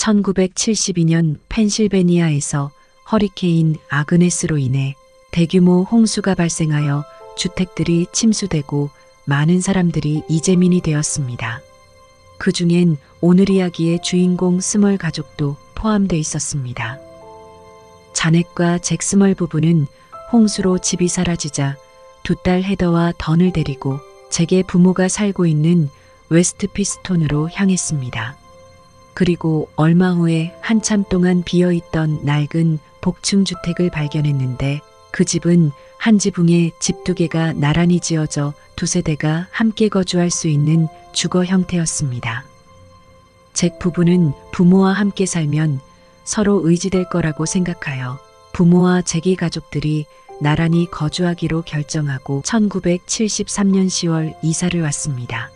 1972년 펜실베니아에서 허리케인 아그네스로 인해 대규모 홍수가 발생하여 주택들이 침수되고 많은 사람들이 이재민이 되었습니다. 그 중엔 오늘 이야기의 주인공 스멀 가족도 포함되어 있었습니다. 자넷과 잭 스멀 부부는 홍수로 집이 사라지자 두 딸 헤더와 던을 데리고 잭의 부모가 살고 있는 웨스트 피스톤으로 향했습니다. 그리고 얼마 후에 한참 동안 비어있던 낡은 복층주택을 발견했는데 그 집은 한 지붕에 집 2개가 나란히 지어져 2세대가 함께 거주할 수 있는 주거 형태였습니다. 잭 부부는 부모와 함께 살면 서로 의지될 거라고 생각하여 부모와 잭의 가족들이 나란히 거주하기로 결정하고 1973년 10월 이사를 왔습니다.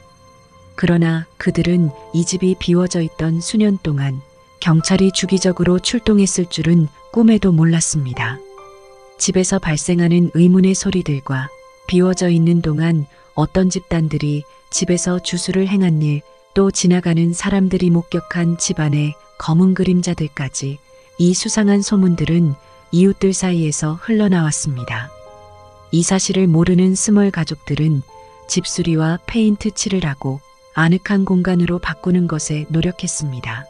그러나 그들은 이 집이 비워져 있던 수년 동안 경찰이 주기적으로 출동했을 줄은 꿈에도 몰랐습니다. 집에서 발생하는 의문의 소리들과 비워져 있는 동안 어떤 집단들이 집에서 주수를 행한 일, 또 지나가는 사람들이 목격한 집안의 검은 그림자들까지 이 수상한 소문들은 이웃들 사이에서 흘러나왔습니다. 이 사실을 모르는 스멀 가족들은 집수리와 페인트 칠을 하고 아늑한 공간으로 바꾸는 것에 노력했습니다.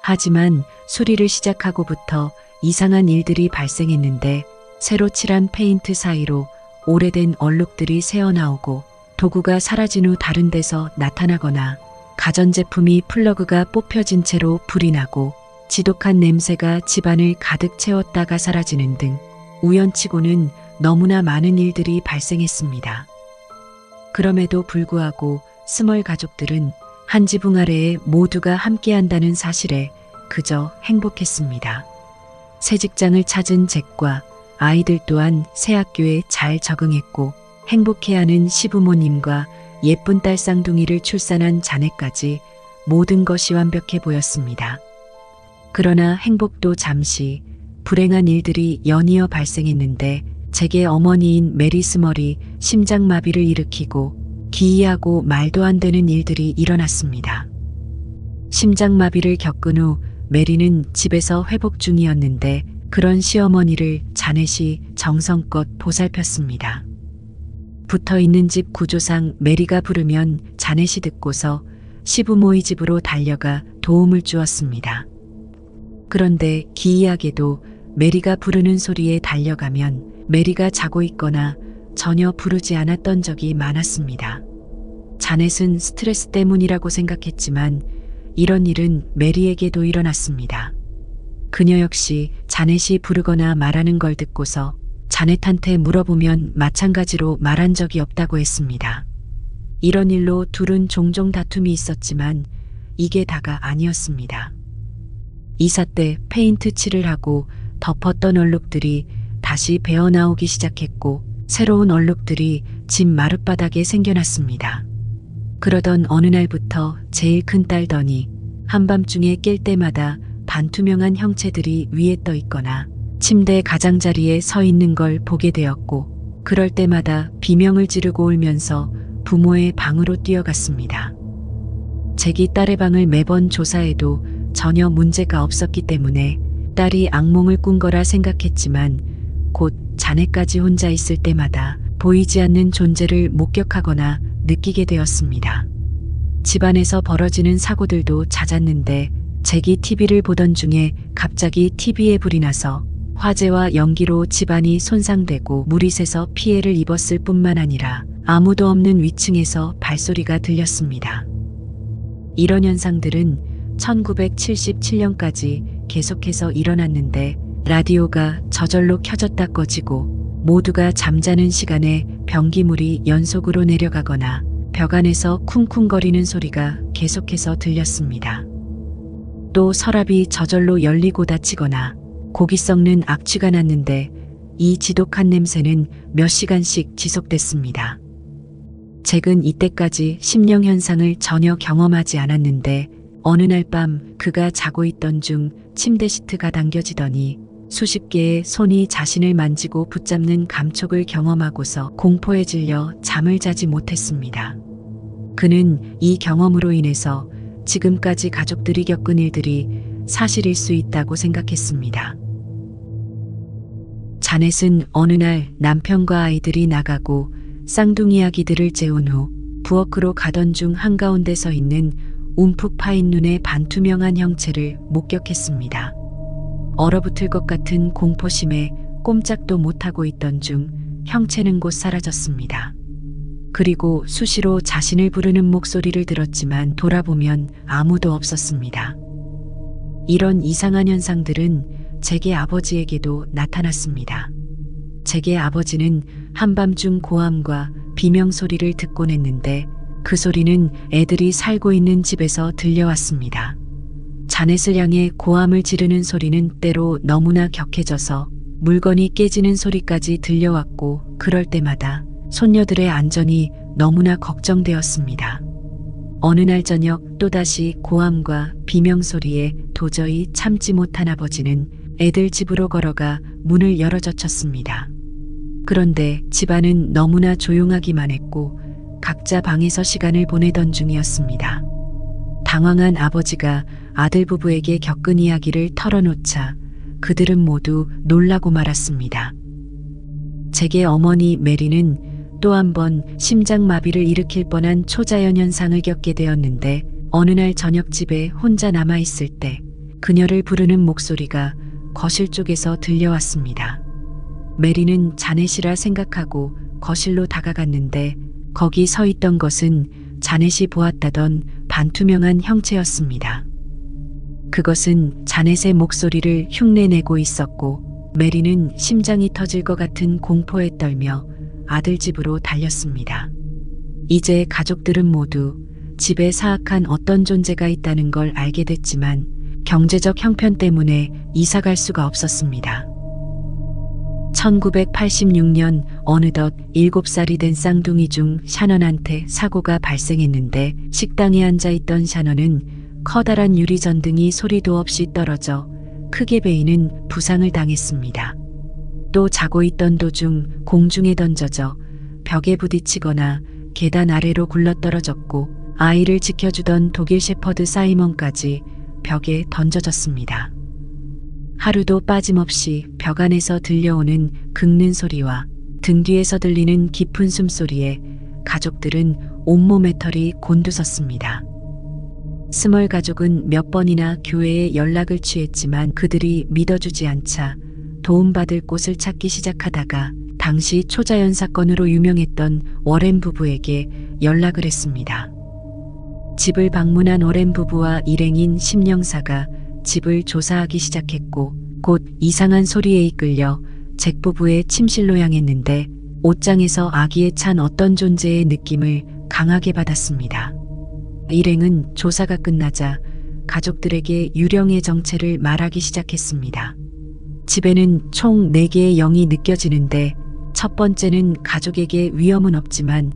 하지만 수리를 시작하고부터 이상한 일들이 발생했는데 새로 칠한 페인트 사이로 오래된 얼룩들이 새어나오고 도구가 사라진 후 다른 데서 나타나거나 가전제품이 플러그가 뽑혀진 채로 불이 나고 지독한 냄새가 집안을 가득 채웠다가 사라지는 등 우연치고는 너무나 많은 일들이 발생했습니다. 그럼에도 불구하고 스멀 가족들은 한 지붕 아래에 모두가 함께한다는 사실에 그저 행복했습니다. 새 직장을 찾은 잭과 아이들 또한 새 학교에 잘 적응했고 행복해하는 시부모님과 예쁜 딸 쌍둥이를 출산한 자네까지 모든 것이 완벽해 보였습니다. 그러나 행복도 잠시 불행한 일들이 연이어 발생했는데 잭의 어머니인 메리 스멀이 심장마비를 일으키고 기이하고 말도 안 되는 일들이 일어났습니다. 심장마비를 겪은 후 메리는 집에서 회복 중이었는데 그런 시어머니를 자넷이 정성껏 보살폈습니다. 붙어있는 집 구조상 메리가 부르면 자넷이 듣고서 시부모의 집으로 달려가 도움을 주었습니다. 그런데 기이하게도 메리가 부르는 소리에 달려가면 메리가 자고 있거나 전혀 부르지 않았던 적이 많았습니다. 자넷은 스트레스 때문이라고 생각했지만 이런 일은 메리에게도 일어났습니다. 그녀 역시 자넷이 부르거나 말하는 걸 듣고서 자넷한테 물어보면 마찬가지로 말한 적이 없다고 했습니다. 이런 일로 둘은 종종 다툼이 있었지만 이게 다가 아니었습니다. 이사 때 페인트 칠을 하고 덮었던 얼룩들이 다시 배어나오기 시작했고 새로운 얼룩들이 집 마룻바닥에 생겨났습니다. 그러던 어느 날부터 제일 큰 딸 던이 한밤중에 깰 때마다 반투명한 형체들이 위에 떠 있거나 침대 가장자리에 서 있는 걸 보게 되었고 그럴 때마다 비명을 지르고 울면서 부모의 방으로 뛰어갔습니다. 잭이 딸의 방을 매번 조사해도 전혀 문제가 없었기 때문에 딸이 악몽을 꾼 거라 생각했지만 곧 자네까지 혼자 있을 때마다 보이지 않는 존재를 목격하거나 느끼게 되었습니다. 집안에서 벌어지는 사고들도 잦았는데 잭이 TV를 보던 중에 갑자기 TV에 불이 나서 화재와 연기로 집안이 손상되고 물이 새서 피해를 입었을 뿐만 아니라 아무도 없는 위층에서 발소리가 들렸습니다. 이런 현상들은 1977년까지 계속해서 일어났는데 라디오가 저절로 켜졌다 꺼지고 모두가 잠자는 시간에 변기물이 연속으로 내려가거나 벽 안에서 쿵쿵거리는 소리가 계속해서 들렸습니다. 또 서랍이 저절로 열리고 닫히거나 고기 썩는 악취가 났는데 이 지독한 냄새는 몇 시간씩 지속됐습니다. 잭은 이때까지 심령 현상을 전혀 경험하지 않았는데 어느 날 밤 그가 자고 있던 중 침대 시트가 당겨지더니 수십 개의 손이 자신을 만지고 붙잡는 감촉을 경험하고서 공포에 질려 잠을 자지 못했습니다. 그는 이 경험으로 인해서 지금까지 가족들이 겪은 일들이 사실일 수 있다고 생각했습니다. 자넷은 어느 날 남편과 아이들이 나가고 쌍둥이 아기들을 재운 후 부엌으로 가던 중 한가운데 서 있는 움푹 파인 눈의 반투명한 형체를 목격했습니다. 얼어붙을 것 같은 공포심에 꼼짝도 못하고 있던 중 형체는 곧 사라졌습니다. 그리고 수시로 자신을 부르는 목소리를 들었지만 돌아보면 아무도 없었습니다. 이런 이상한 현상들은 제게 아버지에게도 나타났습니다. 제게 아버지는 한밤중 고함과 비명소리를 듣곤 했는데 그 소리는 애들이 살고 있는 집에서 들려왔습니다. 자넷을 향해 고함을 지르는 소리는 때로 너무나 격해져서 물건이 깨지는 소리까지 들려왔고 그럴 때마다 손녀들의 안전이 너무나 걱정되었습니다. 어느 날 저녁 또다시 고함과 비명소리에 도저히 참지 못한 아버지는 애들 집으로 걸어가 문을 열어젖혔습니다. 그런데 집안은 너무나 조용하기만 했고 각자 방에서 시간을 보내던 중이었습니다. 당황한 아버지가 아들 부부에게 겪은 이야기를 털어놓자 그들은 모두 놀라고 말았습니다. 제게 어머니 메리는 또 한 번 심장마비를 일으킬 뻔한 초자연 현상을 겪게 되었는데 어느 날 저녁 집에 혼자 남아있을 때 그녀를 부르는 목소리가 거실 쪽에서 들려왔습니다. 메리는 자넷이라 생각하고 거실로 다가갔는데 거기 서 있던 것은 자넷이 보았다던 반투명한 형체였습니다. 그것은 자넷의 목소리를 흉내내고 있었고 메리는 심장이 터질 것 같은 공포에 떨며 아들 집으로 달렸습니다. 이제 가족들은 모두 집에 사악한 어떤 존재가 있다는 걸 알게 됐지만 경제적 형편 때문에 이사 갈 수가 없었습니다. 1986년 어느덧 7살이 된 쌍둥이 중 샤넌한테 사고가 발생했는데 식당에 앉아있던 샤넌은 커다란 유리 전등이 소리도 없이 떨어져 크게 베이는 부상을 당했습니다. 또 자고 있던 도중 공중에 던져져 벽에 부딪히거나 계단 아래로 굴러떨어졌고 아이를 지켜주던 독일 shepherd 사이먼까지 벽에 던져졌습니다. 하루도 빠짐없이 벽 안에서 들려오는 긁는 소리와 등 뒤에서 들리는 깊은 숨소리에 가족들은 온몸의 털이 곤두섰습니다. 스멀 가족은 몇 번이나 교회에 연락을 취했지만 그들이 믿어주지 않자 도움받을 곳을 찾기 시작하다가 당시 초자연 사건으로 유명했던 워렌 부부에게 연락을 했습니다. 집을 방문한 워렌 부부와 일행인 심령사가 집을 조사하기 시작했고 곧 이상한 소리에 이끌려 잭 부부의 침실로 향했는데 옷장에서 아기에 찬 어떤 존재의 느낌을 강하게 받았습니다. 일행은 조사가 끝나자 가족들에게 유령의 정체를 말하기 시작했습니다. 집에는 총 4개의 영이 느껴지는데 첫 번째는 가족에게 위험은 없지만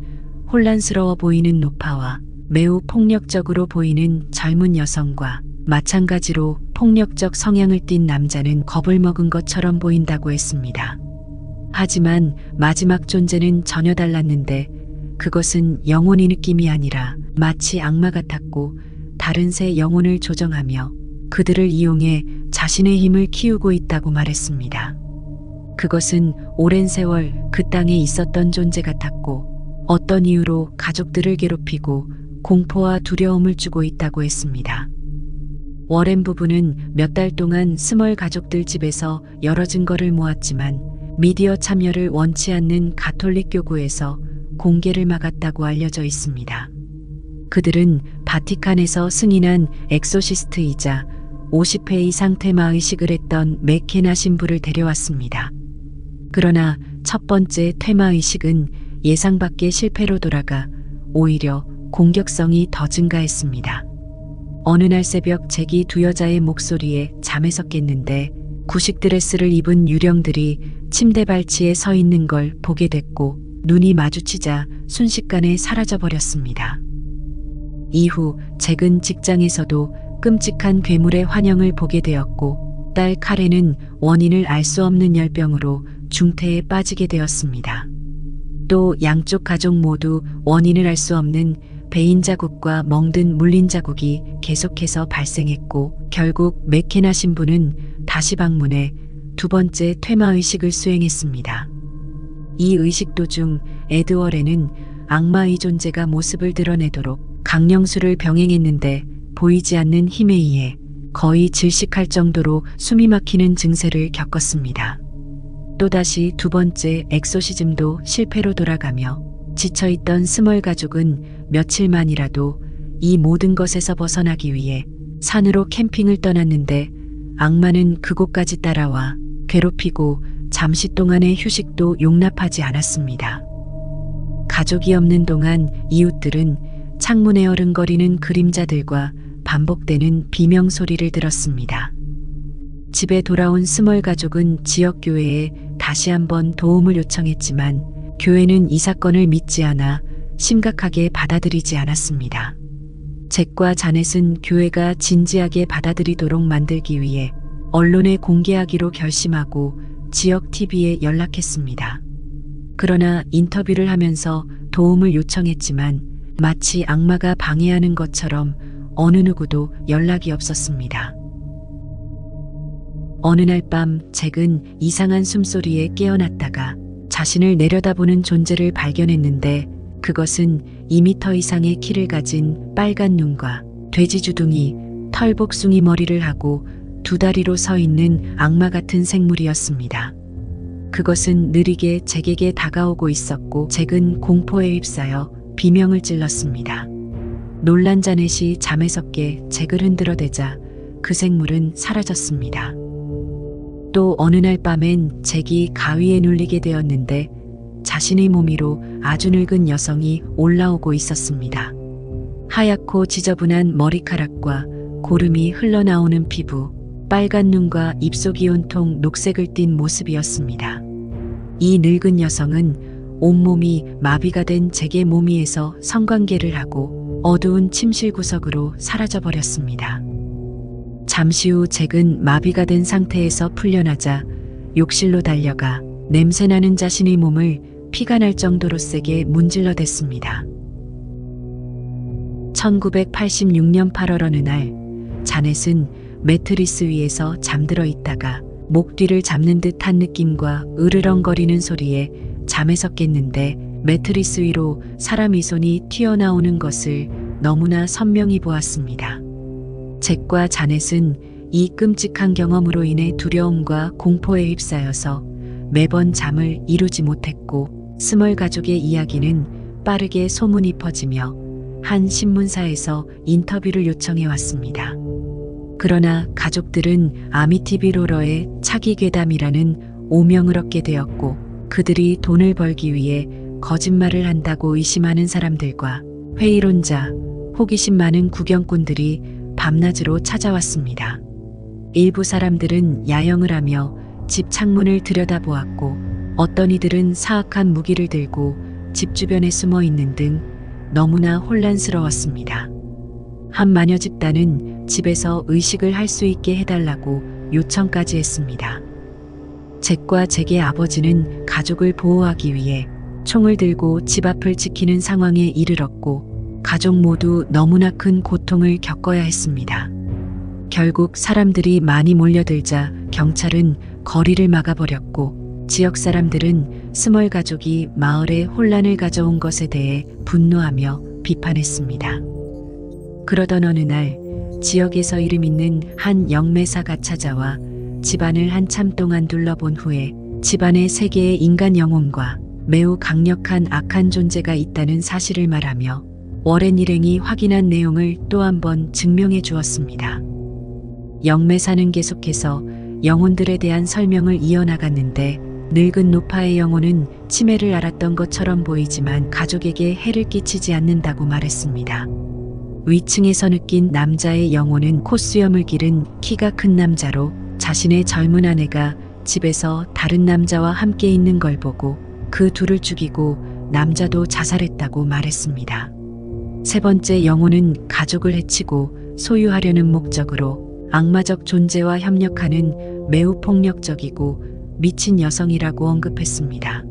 혼란스러워 보이는 노파와 매우 폭력적으로 보이는 젊은 여성과 마찬가지로 폭력적 성향을 띤 남자는 겁을 먹은 것처럼 보인다고 했습니다. 하지만 마지막 존재는 전혀 달랐는데 그것은 영혼의 느낌이 아니라 마치 악마 같았고 다른 새 영혼을 조정하며 그들을 이용해 자신의 힘을 키우고 있다고 말했습니다. 그것은 오랜 세월 그 땅에 있었던 존재 같았고 어떤 이유로 가족들을 괴롭히고 공포와 두려움을 주고 있다고 했습니다. 워렌 부부는 몇 달 동안 스멀 가족들 집에서 여러 증거를 모았지만 미디어 참여를 원치 않는 가톨릭 교구에서 공개를 막았다고 알려져 있습니다. 그들은 바티칸에서 승인한 엑소시스트이자 50회 이상 퇴마의식을 했던 맥케나 신부를 데려왔습니다. 그러나 첫 번째 퇴마의식은 예상 밖의 실패로 돌아가 오히려 공격성이 더 증가했습니다. 어느 날 새벽 잭이 두 여자의 목소리에 잠에서 깼는데 구식 드레스를 입은 유령들이 침대 발치에 서 있는 걸 보게 됐고 눈이 마주치자 순식간에 사라져버렸습니다. 이후 잭은 직장에서도 끔찍한 괴물의 환영을 보게 되었고 딸 카렌은 원인을 알 수 없는 열병으로 중태에 빠지게 되었습니다. 또 양쪽 가족 모두 원인을 알 수 없는 베인 자국과 멍든 물린 자국이 계속해서 발생했고 결국 맥케나 신부는 다시 방문해 두 번째 퇴마의식을 수행했습니다. 이 의식 도중 에드월에는 악마의 존재가 모습을 드러내도록 강령술을 병행했는데 보이지 않는 힘에 의해 거의 질식할 정도로 숨이 막히는 증세를 겪었습니다. 또다시 두 번째 엑소시즘도 실패로 돌아가며 지쳐있던 스멀 가족은 며칠만이라도 이 모든 것에서 벗어나기 위해 산으로 캠핑을 떠났는데 악마는 그곳까지 따라와 괴롭히고 잠시 동안의 휴식도 용납하지 않았습니다. 가족이 없는 동안 이웃들은 창문에 어른거리는 그림자들과 반복되는 비명소리를 들었습니다. 집에 돌아온 스멀 가족은 지역교회에 다시 한번 도움을 요청했지만 교회는 이 사건을 믿지 않아 심각하게 받아들이지 않았습니다. 잭과 자넷은 교회가 진지하게 받아들이도록 만들기 위해 언론에 공개하기로 결심하고 지역 TV에 연락했습니다. 그러나 인터뷰를 하면서 도움을 요청했지만 마치 악마가 방해하는 것처럼 어느 누구도 연락이 없었습니다. 어느 날 밤 잭은 이상한 숨소리에 깨어났다가 자신을 내려다보는 존재를 발견했는데 그것은 2미터 이상의 키를 가진 빨간 눈과 돼지 주둥이, 털복숭이 머리를 하고 두 다리로 서 있는 악마 같은 생물이었습니다. 그것은 느리게 잭에게 다가오고 있었고 잭은 공포에 휩싸여 비명을 질렀습니다. 놀란 자넷이 잠에서 깨 잭을 흔들어대자 그 생물은 사라졌습니다. 또 어느 날 밤엔 잭이 가위에 눌리게 되었는데 자신의 몸 위로 아주 늙은 여성이 올라오고 있었습니다. 하얗고 지저분한 머리카락과 고름이 흘러나오는 피부, 빨간 눈과 입속이 온통 녹색을 띤 모습이었습니다. 이 늙은 여성은 온몸이 마비가 된 잭의 몸 위에서 성관계를 하고 어두운 침실 구석으로 사라져버렸습니다. 잠시 후 잭은 마비가 된 상태에서 풀려나자 욕실로 달려가 냄새나는 자신의 몸을 피가 날 정도로 세게 문질러댔습니다. 1986년 8월 어느 날 자넷은 매트리스 위에서 잠들어 있다가 목 뒤를 잡는 듯한 느낌과 으르렁거리는 소리에 잠에서 깼는데 매트리스 위로 사람의 손이 튀어나오는 것을 너무나 선명히 보았습니다. 잭과 자넷은 이 끔찍한 경험으로 인해 두려움과 공포에 휩싸여서 매번 잠을 이루지 못했고 스멀 가족의 이야기는 빠르게 소문이 퍼지며 한 신문사에서 인터뷰를 요청해 왔습니다. 그러나 가족들은 아미티빌 호러의 차기 괴담이라는 오명을 얻게 되었고 그들이 돈을 벌기 위해 거짓말을 한다고 의심하는 사람들과 회의론자, 호기심 많은 구경꾼들이 밤낮으로 찾아왔습니다. 일부 사람들은 야영을 하며 집 창문을 들여다보았고 어떤 이들은 사악한 무기를 들고 집 주변에 숨어 있는 등 너무나 혼란스러웠습니다. 한 마녀 집단은 집에서 의식을 할 수 있게 해달라고 요청까지 했습니다. 잭과 잭의 아버지는 가족을 보호하기 위해 총을 들고 집 앞을 지키는 상황에 이르렀고 가족 모두 너무나 큰 고통을 겪어야 했습니다. 결국 사람들이 많이 몰려들자 경찰은 거리를 막아버렸고 지역 사람들은 스멀 가족이 마을에 혼란을 가져온 것에 대해 분노하며 비판했습니다. 그러던 어느 날 지역에서 이름 있는 한 영매사가 찾아와 집안을 한참 동안 둘러본 후에 집안에 세 개의 인간 영혼과 매우 강력한 악한 존재가 있다는 사실을 말하며 워렌 일행이 확인한 내용을 또 한 번 증명해 주었습니다. 영매사는 계속해서 영혼들에 대한 설명을 이어나갔는데 늙은 노파의 영혼은 치매를 앓았던 것처럼 보이지만 가족에게 해를 끼치지 않는다고 말했습니다. 위층에서 느낀 남자의 영혼은 콧수염을 기른 키가 큰 남자로 자신의 젊은 아내가 집에서 다른 남자와 함께 있는 걸 보고 그 둘을 죽이고 남자도 자살했다고 말했습니다. 세 번째 영혼은 가족을 해치고 소유하려는 목적으로 악마적 존재와 협력하는 매우 폭력적이고 미친 여성이라고 언급했습니다.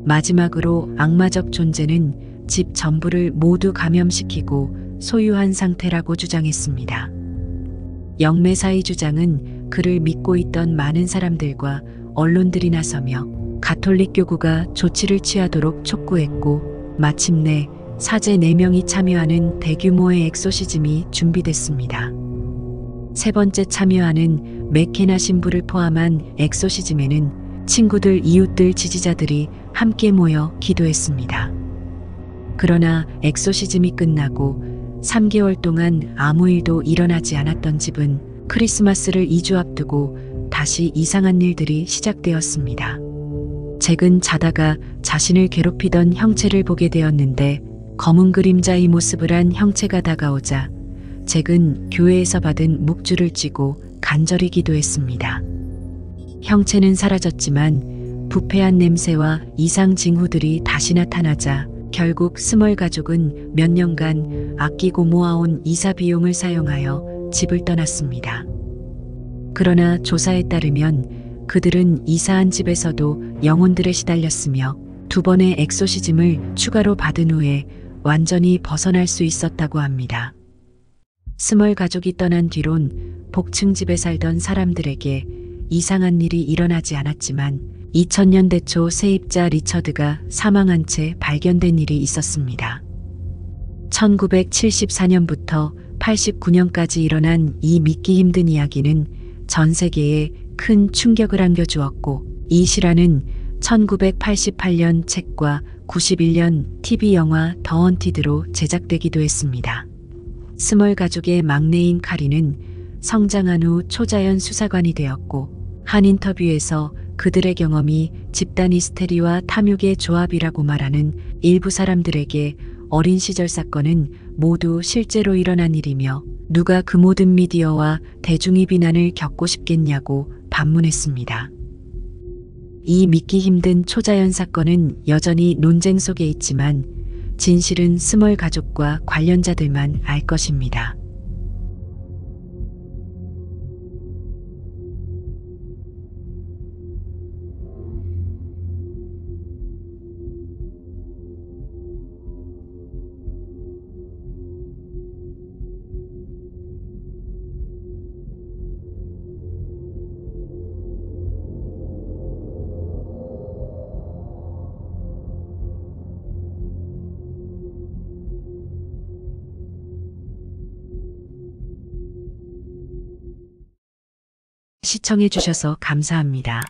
마지막으로 악마적 존재는 집 전부를 모두 감염시키고 소유한 상태라고 주장했습니다. 영매사의 주장은 그를 믿고 있던 많은 사람들과 언론들이 나서며 가톨릭 교구가 조치를 취하도록 촉구했고, 마침내 사제 4명이 참여하는 대규모의 엑소시즘이 준비됐습니다. 세 번째 참여하는 맥케나 신부를 포함한 엑소시즘에는 친구들, 이웃들, 지지자들이 함께 모여 기도했습니다. 그러나 엑소시즘이 끝나고 3개월 동안 아무 일도 일어나지 않았던 집은 크리스마스를 2주 앞두고 다시 이상한 일들이 시작되었습니다. 잭은 자다가 자신을 괴롭히던 형체를 보게 되었는데, 검은 그림자의 모습을 한 형체가 다가오자 잭은 교회에서 받은 묵주를 쥐고 간절히 기도했습니다. 형체는 사라졌지만 부패한 냄새와 이상 징후들이 다시 나타나자 결국 스멀 가족은 몇 년간 아끼고 모아온 이사 비용을 사용하여 집을 떠났습니다. 그러나 조사에 따르면 그들은 이사한 집에서도 영혼들에 시달렸으며 2번의 엑소시즘을 추가로 받은 후에 완전히 벗어날 수 있었다고 합니다. 스멀 가족이 떠난 뒤론 복층 집에 살던 사람들에게 이상한 일이 일어나지 않았지만 2000년대 초 세입자 리처드가 사망한 채 발견된 일이 있었습니다. 1974년부터 89년까지 일어난 이 믿기 힘든 이야기는 전 세계에 큰 충격을 안겨주었고, 이 실화는 1988년 책과 91년 TV 영화 더 헌티드로 제작되기도 했습니다. 스멀 가족의 막내인 카리는 성장한 후 초자연 수사관이 되었고, 한 인터뷰에서 그들의 경험이 집단 히스테리와 탐욕의 조합이라고 말하는 일부 사람들에게 어린 시절 사건은 모두 실제로 일어난 일이며 누가 그 모든 미디어와 대중의 비난을 겪고 싶겠냐고 반문했습니다. 이 믿기 힘든 초자연 사건은 여전히 논쟁 속에 있지만 진실은 스멀 가족과 관련자들만 알 것입니다. 시청해 주셔서 감사합니다.